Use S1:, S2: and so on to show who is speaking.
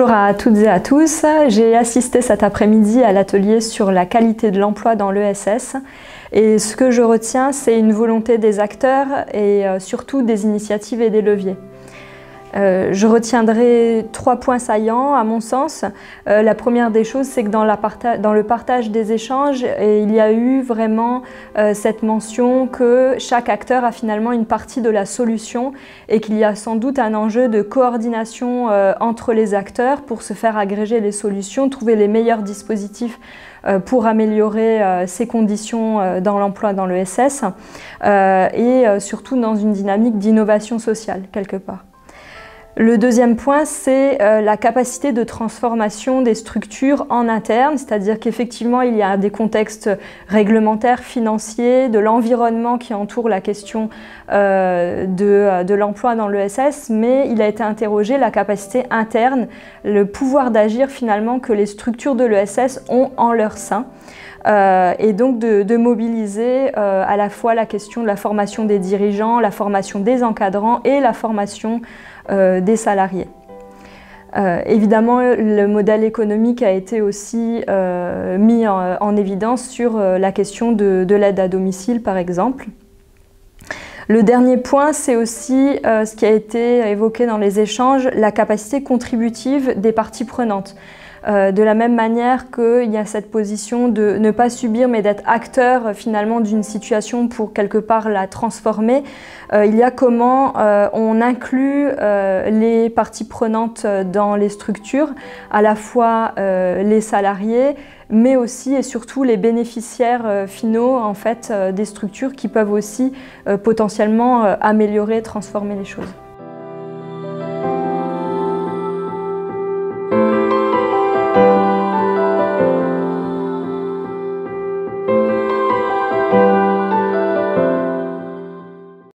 S1: Bonjour à toutes et à tous. J'ai assisté cet après-midi à l'atelier sur la qualité de l'emploi dans l'ESS. Et ce que je retiens, c'est une volonté des acteurs et surtout des initiatives et des leviers. Je retiendrai 3 points saillants à mon sens. La première des choses, c'est que dans le partage des échanges, il y a eu vraiment cette mention que chaque acteur a finalement une partie de la solution et qu'il y a sans doute un enjeu de coordination entre les acteurs pour se faire agréger les solutions, trouver les meilleurs dispositifs pour améliorer ces conditions dans l'emploi dans l'ESS et surtout dans une dynamique d'innovation sociale quelque part. Le deuxième point, c'est la capacité de transformation des structures en interne, c'est-à-dire qu'effectivement, il y a des contextes réglementaires, financiers, de l'environnement qui entoure la question de l'emploi dans l'ESS, mais il a été interrogé la capacité interne, le pouvoir d'agir finalement que les structures de l'ESS ont en leur sein. Et donc de mobiliser à la fois la question de la formation des dirigeants, la formation des encadrants et la formation des salariés. Évidemment, le modèle économique a été aussi mis en évidence sur la question de l'aide à domicile, par exemple. Le dernier point, c'est aussi ce qui a été évoqué dans les échanges, la capacité contributive des parties prenantes. De la même manière qu'il y a cette position de ne pas subir mais d'être acteur finalement d'une situation pour quelque part la transformer, il y a comment on inclut les parties prenantes dans les structures, à la fois les salariés mais aussi et surtout les bénéficiaires finaux en fait, des structures qui peuvent aussi potentiellement améliorer, transformer les choses.